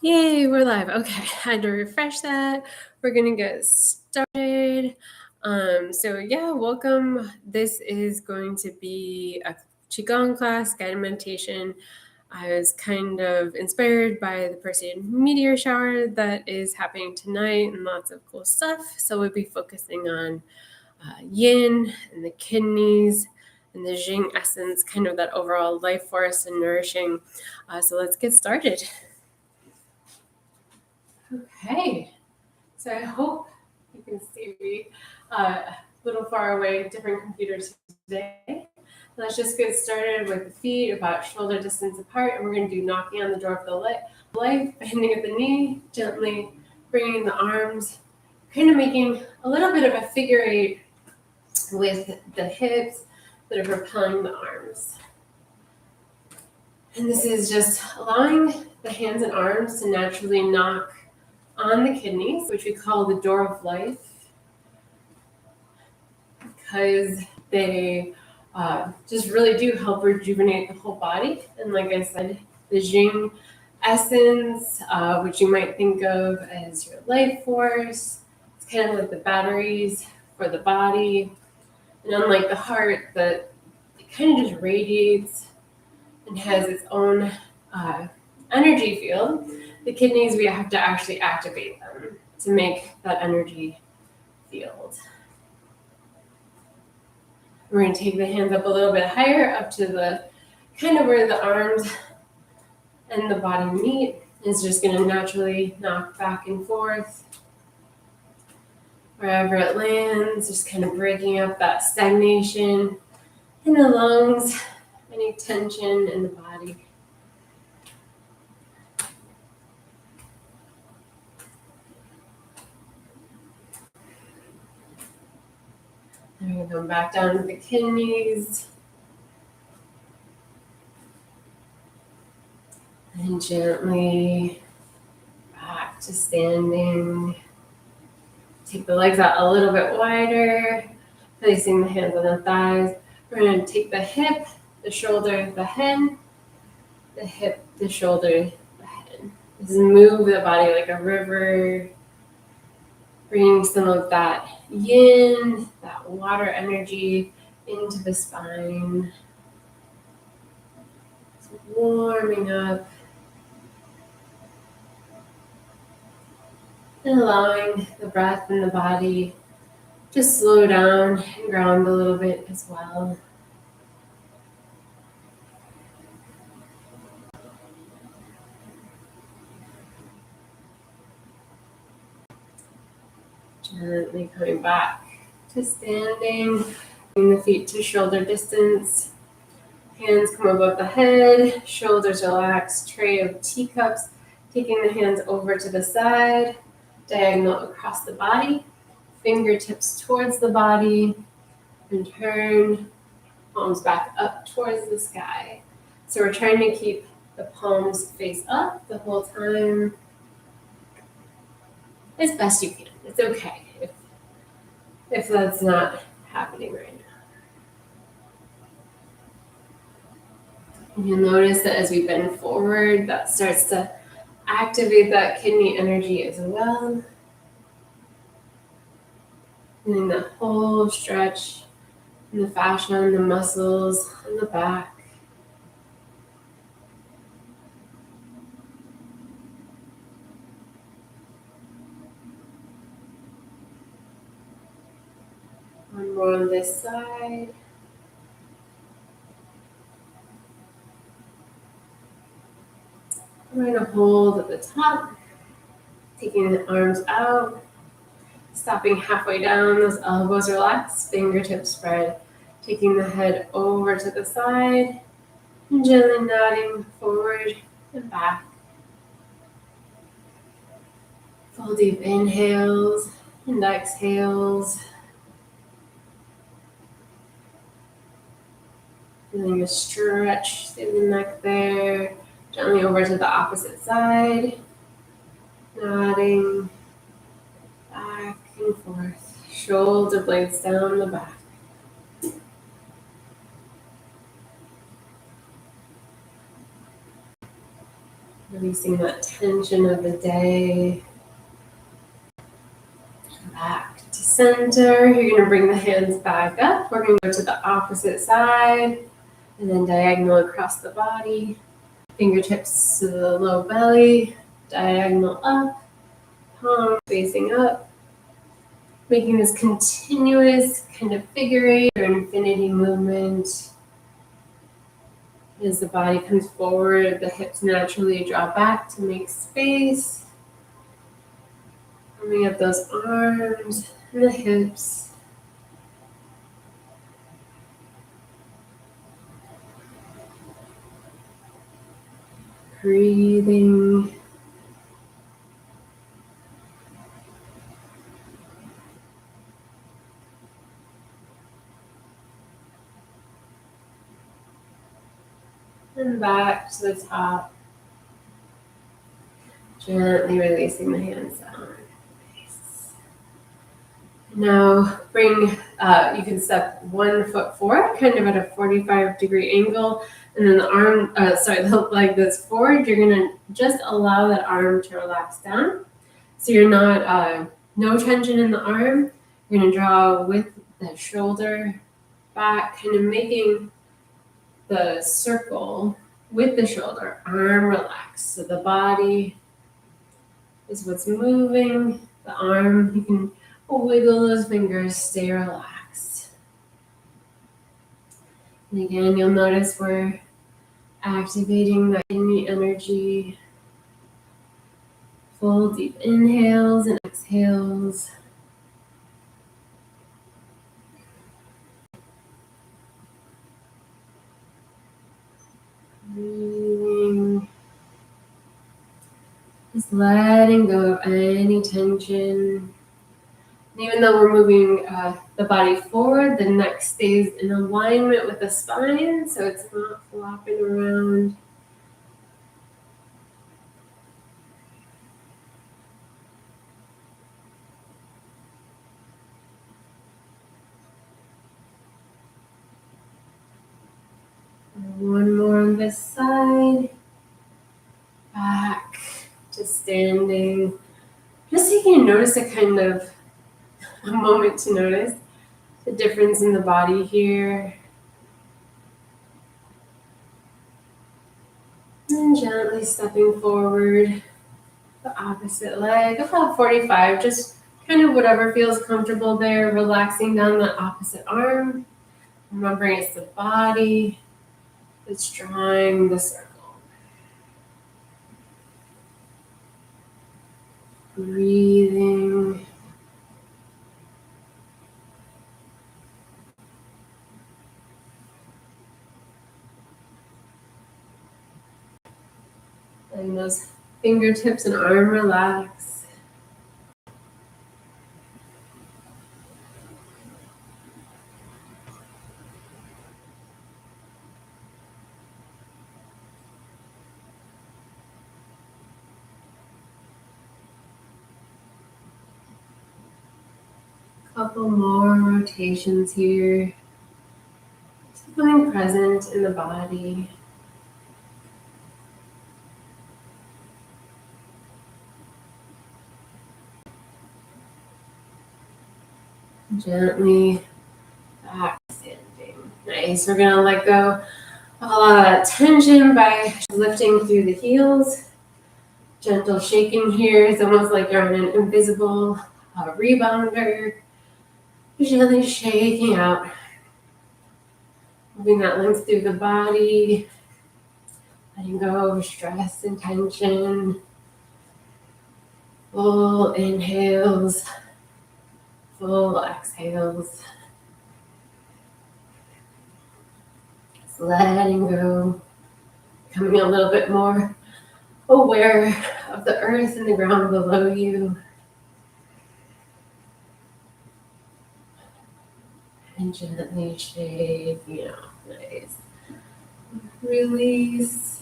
Yay, we're live. Okay, I had to refresh that. We're gonna get started. Welcome. This is going to be a Qigong class, guided meditation. I was kind of inspired by the Perseid meteor shower that is happening tonight and lots of cool stuff. So we'll be focusing on yin and the kidneys and the Jing essence, kind of that overall life force and nourishing. So let's get started. Okay, so I hope you can see me a little far away, different computers today. Let's just get started with the feet about shoulder distance apart, and we're going to do knocking on the door of the life, bending at the knee, gently bringing the arms, kind of making a little bit of a figure eight with the hips that are propelling the arms. And this is just allowing the hands and arms to naturally knock on the kidneys, which we call the door of life, because they just really do help rejuvenate the whole body. And like I said, the Jing essence, which you might think of as your life force, it's kind of like the batteries for the body. And unlike the heart, that it kind of just radiates and has its own energy field, the kidneys, we have to actually activate them to make that energy field. We're going to take the hands up a little bit higher, up to the kind of where the arms and the body meet. It's just going to naturally knock back and forth. Wherever it lands, just kind of breaking up that stagnation in the lungs, any tension in the body. And we're going to come back down to the kidneys. And gently back to standing. Take the legs out a little bit wider, placing the hands on the thighs. We're going to take the hip, the shoulder, the head, the hip, the shoulder, the head. Just move the body like a river, bringing some of that yin, that water energy into the spine. Just warming up. And allowing the breath in the body to slow down and ground a little bit as well. Gently coming back to standing, bring the feet to shoulder distance. Hands come above the head, shoulders relax, tray of teacups, taking the hands over to the side, diagonal across the body, fingertips towards the body, and turn, palms back up towards the sky. So we're trying to keep the palms face up the whole time as best you can. It's okay if that's not happening right now. And you'll notice that as we bend forward, that starts to activate that kidney energy as well. And then that whole stretch in the fascia and the muscles and the back. One more on this side. We're going to hold at the top, taking the arms out, stopping halfway down, those elbows relax, fingertips spread, taking the head over to the side, and gently nodding forward and back. Full deep inhales and exhales. Feeling a stretch through the neck there. Gently over to the opposite side. Nodding back and forth. Shoulder blades down the back. Releasing that tension of the day. Back to center. You're going to bring the hands back up. We're going to go to the opposite side and then diagonal across the body. Fingertips to the low belly, diagonal up, palms facing up. Making this continuous kind of figure eight or infinity movement. As the body comes forward, the hips naturally draw back to make space. Warming up those arms and the hips. Breathing. And back to the top. Gently releasing the hands down. Now bring, you can step 1 foot forward, kind of at a 45-degree angle, and then the leg that's forward, you're gonna just allow that arm to relax down. So you're not, no tension in the arm. You're gonna draw with the shoulder back, kind of making the circle with the shoulder, arm relaxed. So the body is what's moving, the arm, you can wiggle those fingers, stay relaxed. And again, you'll notice we're activating that innate energy. Full deep inhales and exhales. Breathing. Just letting go of any tension. And even though we're moving the body forward, the neck stays in alignment with the spine, so it's not flopping around. One more on this side. Back to standing. Just so you can notice a moment to notice the difference in the body here. And gently stepping forward, the opposite leg, about 45, just kind of whatever feels comfortable there, relaxing down the opposite arm. Remembering it's the body that's drawing the circle. Breathing. And those fingertips and arm relax. Couple more rotations here. Just becoming present in the body. Gently back standing. Nice. We're gonna let go of a lot of that tension by lifting through the heels. Gentle shaking here. It's almost like you're on an invisible rebounder. Gently shaking out. Moving that length through the body. Letting go of stress and tension. Full inhales. Full exhales. Just letting go. Becoming a little bit more aware of the earth and the ground below you. And gently shaking out. Nice. Release.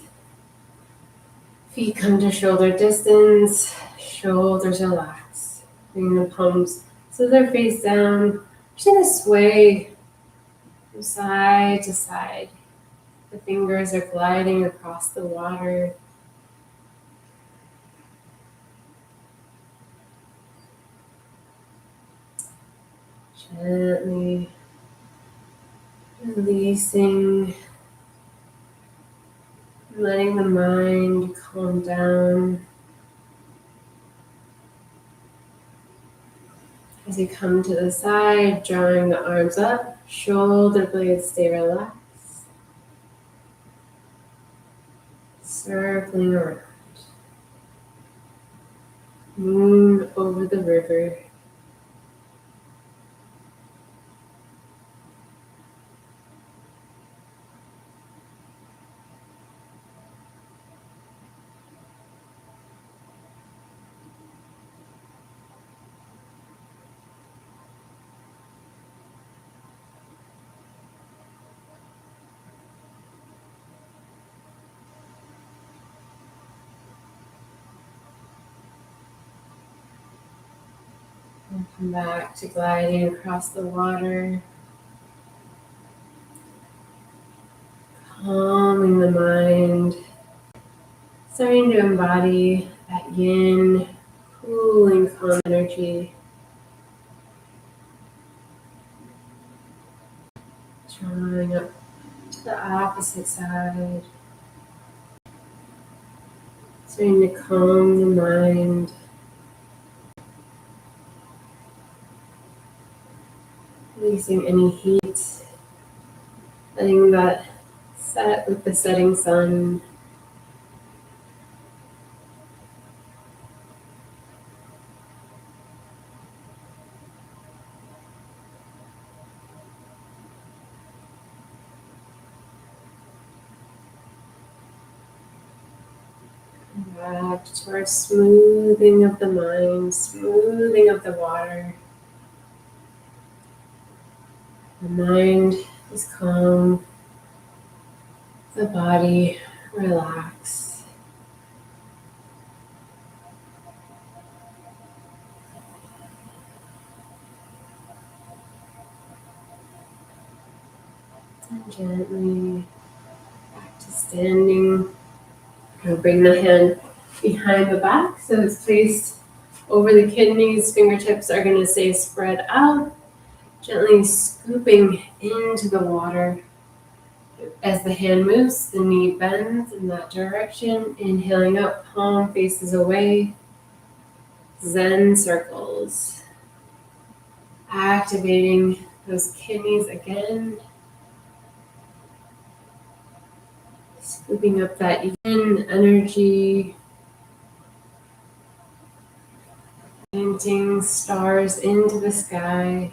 Feet come to shoulder distance. Shoulders relax. Bring the palms so they're face down. Just gonna sway from side to side. The fingers are gliding across the water. Gently releasing, letting the mind calm down. As you come to the side, drawing the arms up, shoulder blades stay relaxed. Circling around. Moon over the river. And come back to gliding across the water. Calming the mind. Starting to embody that yin, cooling, calm energy. Drawing up to the opposite side. Starting to calm the mind. Releasing any heat. Letting that set with the setting sun. Back to our smoothing of the mind, smoothing of the water. The mind is calm, the body relaxed. And gently back to standing. I'll bring the hand behind the back so it's placed over the kidneys. Fingertips are going to stay spread out. Gently scooping into the water. As the hand moves, the knee bends in that direction. Inhaling up, palm faces away. Zen circles. Activating those kidneys again. Scooping up that yin energy. Painting stars into the sky.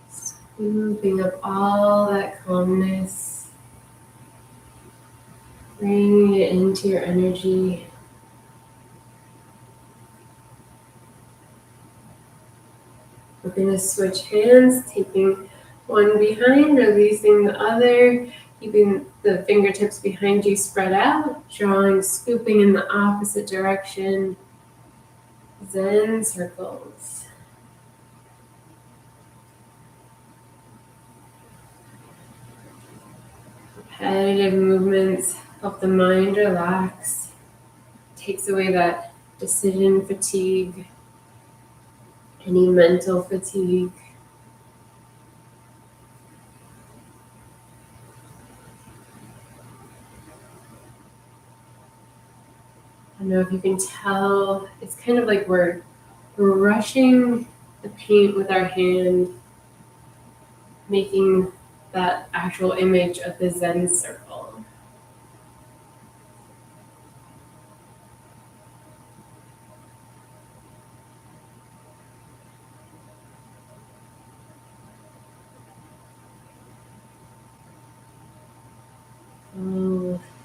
Scooping up all that calmness. Bringing it into your energy. We're going to switch hands, taking one behind, releasing the other, keeping the fingertips behind you spread out, drawing, scooping in the opposite direction. Zen circles. Repetitive movements help the mind relax, takes away that decision fatigue, any mental fatigue. I don't know if you can tell, it's kind of like we're brushing the paint with our hand, making that actual image of the Zen circle.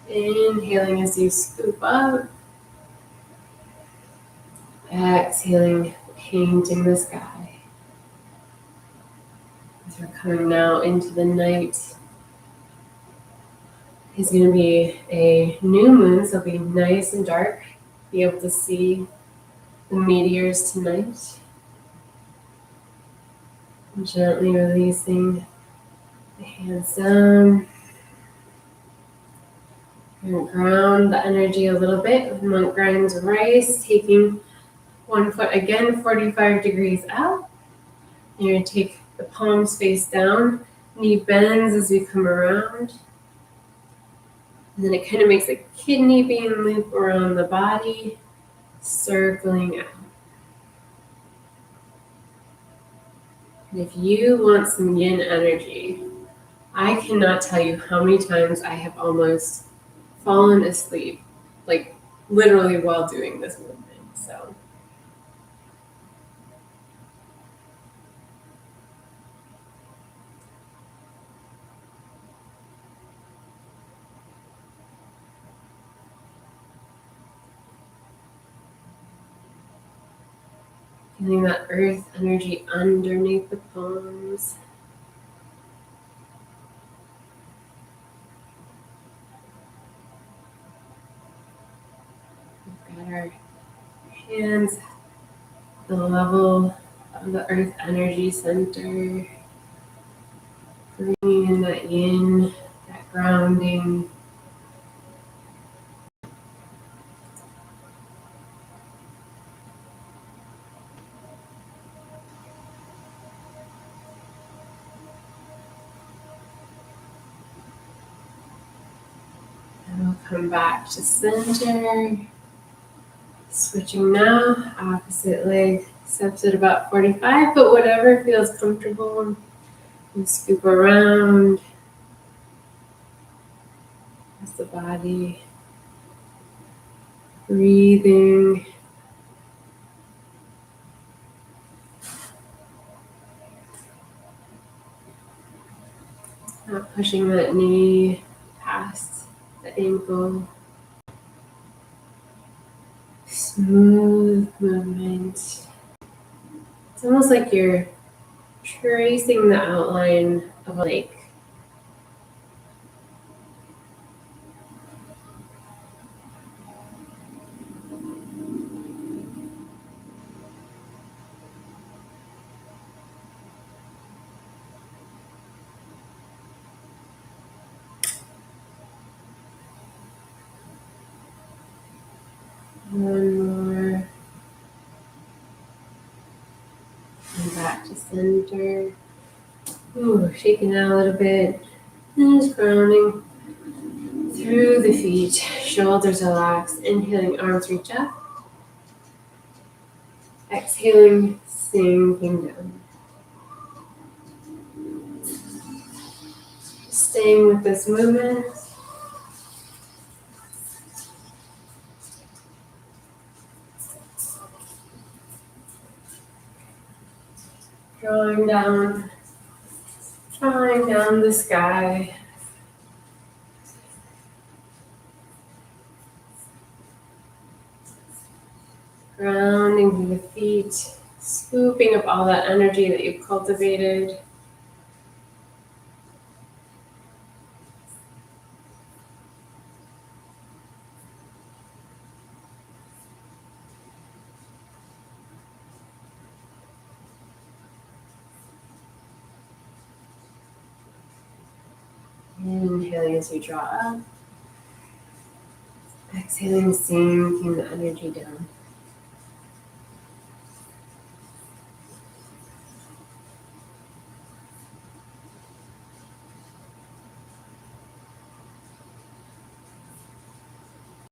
Inhaling as you scoop up. Exhaling, painting the sky. As we're coming now into the night, it's going to be a new moon, so it'll be nice and dark, be able to see. the meteors tonight. And gently releasing the hands down. And ground the energy a little bit with monk grinds rice, taking one foot again 45 degrees out. You're going to take the palms face down, knee bends as we come around. And then it kind of makes a kidney bean loop around the body, circling out. And if you want some yin energy, I cannot tell you how many times I have almost fallen asleep, like literally while doing this movement. So feeling that earth energy underneath the palms. We've got our hands at the level of the earth energy center. Bringing in that yin, that grounding. And we'll come back to center. Switching now, opposite leg steps at about 45, but whatever feels comfortable. And scoop around as the body. Breathing. Not pushing that knee past the ankle. Smooth movement. It's almost like you're tracing the outline of a lake. One more. And back to center. Ooh, shaking out a little bit. And just grounding through the feet. Shoulders relax. Inhaling, arms reach up. Exhaling, sinking down. Staying with this movement. Drawing down the sky. Grounding through the feet, scooping up all that energy that you've cultivated. Inhaling as you draw up. Exhaling, sinking the energy down.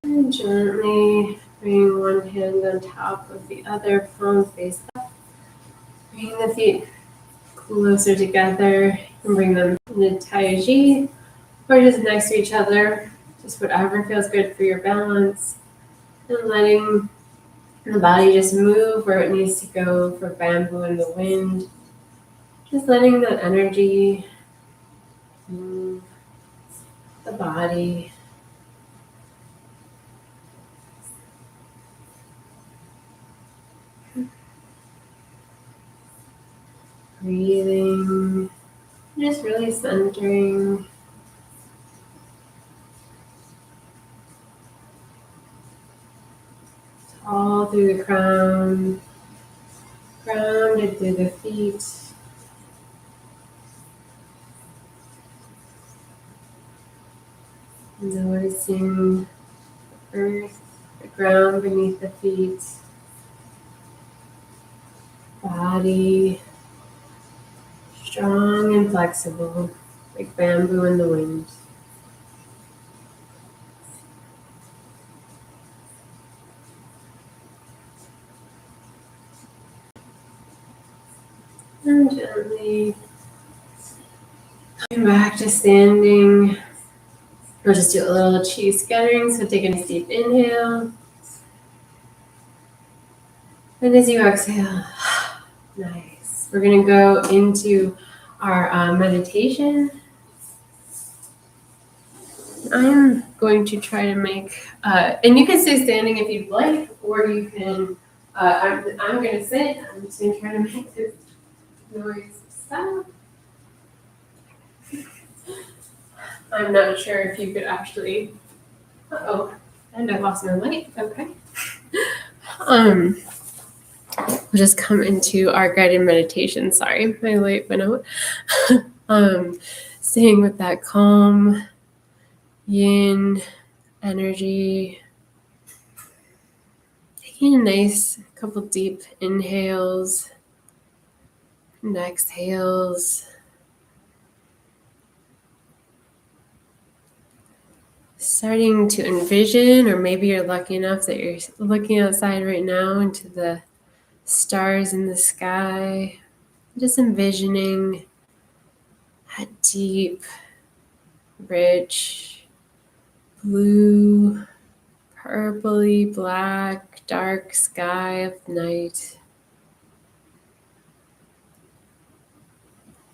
And gently bring one hand on top of the other, palm face up. Bring the feet closer together and bring them into Tai Chi or just next to each other. Just whatever feels good for your balance. And letting the body just move where it needs to go for bamboo in the wind. Just letting that energy move the body. Breathing, just really centering. All through the crown, grounded through the feet. Noticing the earth, the ground beneath the feet, body strong and flexible, like bamboo in the wind. And gently coming back to standing. We'll just do a little chi scattering. So take a nice deep inhale. And as you exhale, nice. We're going to go into our meditation. I'm going to try to make, and you can stay standing if you'd like, or you can, I'm going to sit. I'm just going to try to make this noise stop. I'm not sure if you could actually, and I lost my light, okay. We'll just come into our guided meditation. Sorry, my light went out. Staying with that calm yin energy. Taking a nice couple deep inhales and exhales. Starting to envision, or maybe you're lucky enough that you're looking outside right now into the stars in the sky. Just envisioning a deep, rich, blue, purpley, black, dark sky of night.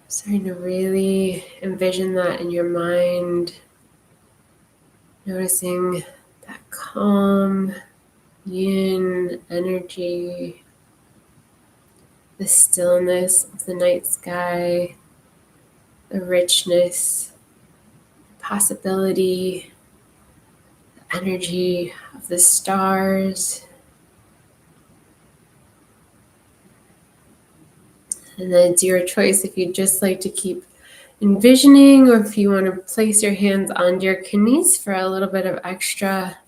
Starting to really envision that in your mind. Noticing that calm yin energy, the stillness of the night sky, the richness, possibility, the energy of the stars. And then it's your choice if you'd just like to keep envisioning, or if you want to place your hands on your kidneys for a little bit of extra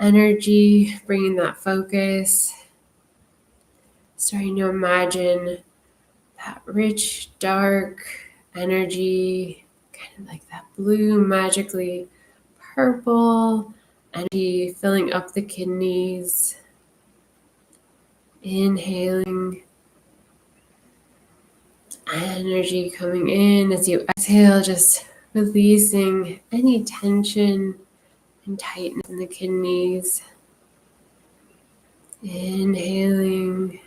energy, bringing that focus. Starting to imagine that rich, dark energy, kind of like that blue, magically purple energy filling up the kidneys. Inhaling, energy coming in as you exhale, just releasing any tension and tightness in the kidneys. Inhaling,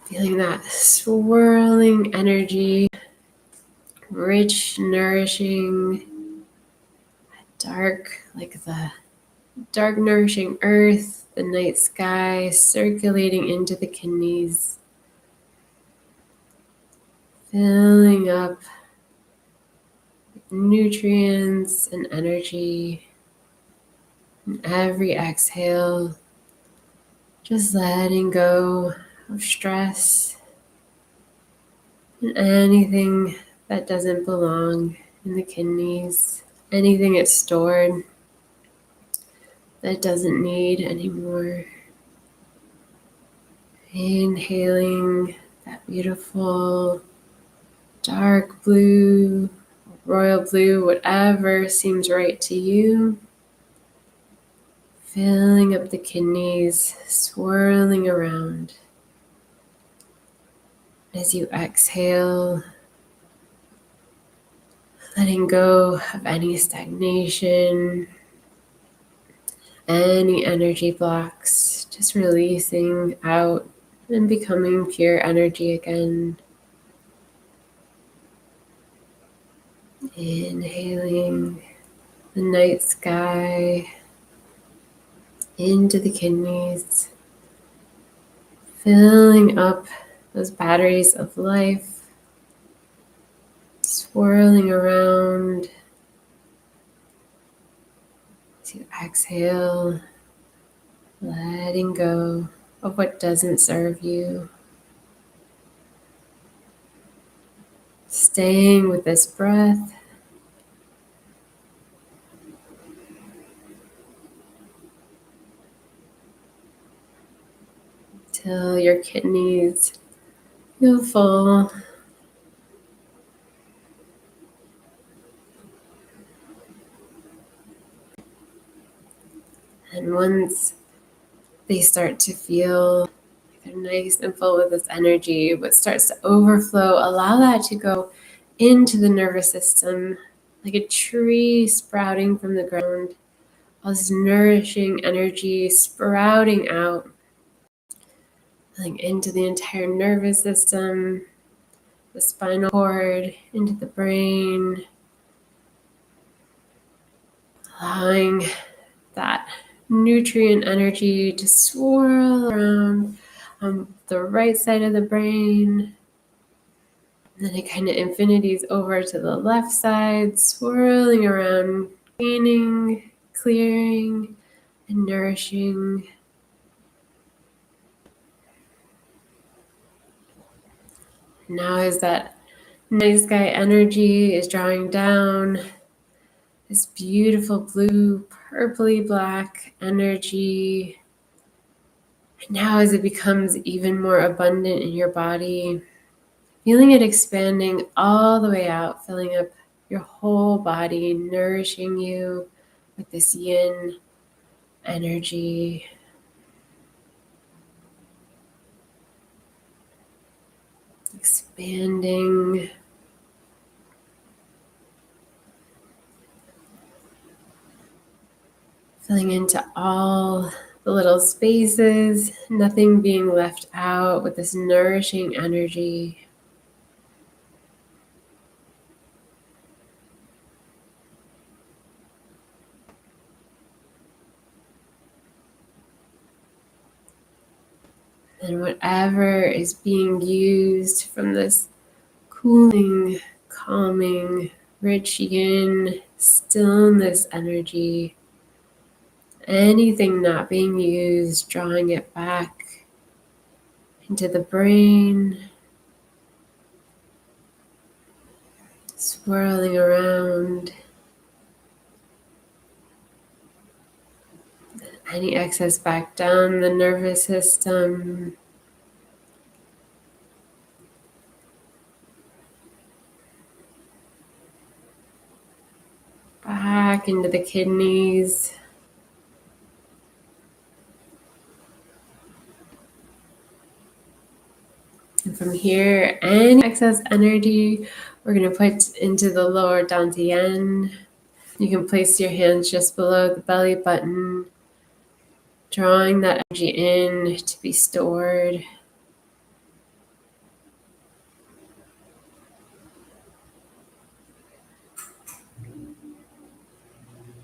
feeling that swirling energy, rich, nourishing, dark, like the dark, nourishing earth, the night sky circulating into the kidneys, filling up with nutrients and energy. And every exhale, just letting go of stress and anything that doesn't belong in the kidneys, anything it's stored that doesn't need anymore. Inhaling that beautiful dark blue, royal blue, whatever seems right to you. Filling up the kidneys, swirling around. As you exhale, letting go of any stagnation, any energy blocks, just releasing out and becoming pure energy again. Inhaling the night sky into the kidneys, filling up those batteries of life, swirling around. As you exhale, letting go of what doesn't serve you. Staying with this breath. Till your kidneys feel full. And once they start to feel they're nice and full with this energy, what starts to overflow, allow that to go into the nervous system like a tree sprouting from the ground. All this nourishing energy sprouting out, filling into the entire nervous system, the spinal cord, into the brain, allowing that nutrient energy to swirl around on the right side of the brain. And then it kind of infinities over to the left side, swirling around, cleaning, clearing, and nourishing. Now as that nice guy energy is drawing down, this beautiful blue, purpley black energy. And now as it becomes even more abundant in your body, feeling it expanding all the way out, filling up your whole body, nourishing you with this yin energy. Expanding. Filling into all the little spaces, nothing being left out with this nourishing energy. And whatever is being used from this cooling, calming, rich yin, stillness energy, anything not being used, drawing it back into the brain, swirling around. Any excess back down the nervous system. Back into the kidneys. And from here, any excess energy we're going to put into the lower dantian. You can place your hands just below the belly button, drawing that energy in to be stored.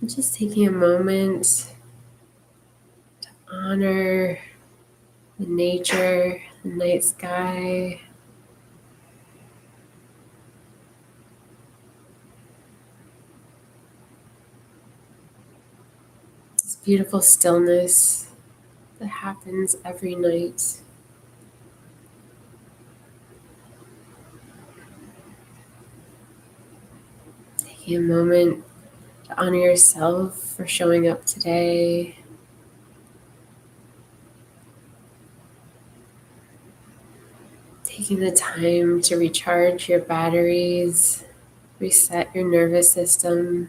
And just taking a moment to honor the nature, the night sky. This beautiful stillness that happens every night. Taking a moment to honor yourself for showing up today. Taking the time to recharge your batteries, reset your nervous system.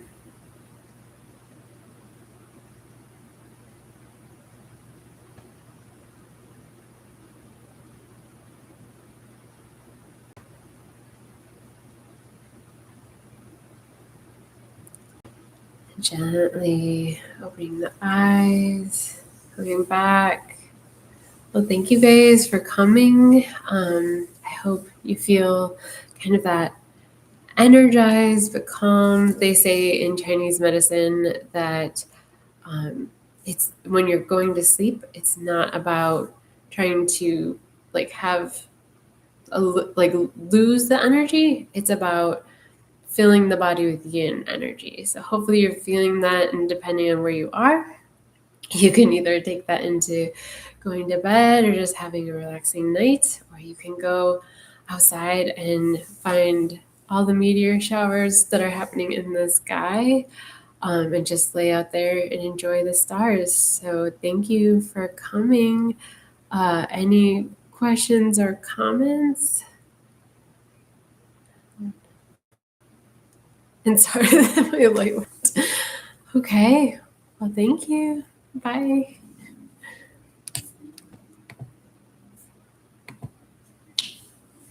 Gently opening the eyes, coming back. Well, thank you guys for coming. I hope you feel kind of that energized but calm. They say in Chinese medicine that it's when you're going to sleep, it's not about trying to have lose the energy. It's about filling the body with yin energy. So hopefully you're feeling that, and depending on where you are, You can either take that into going to bed or just having a relaxing night, or you can go outside and find all the meteor showers that are happening in the sky, and just lay out there and enjoy the stars. So thank you for coming. Any questions or comments? And sorry that my light went. Okay. Well, thank you. Bye.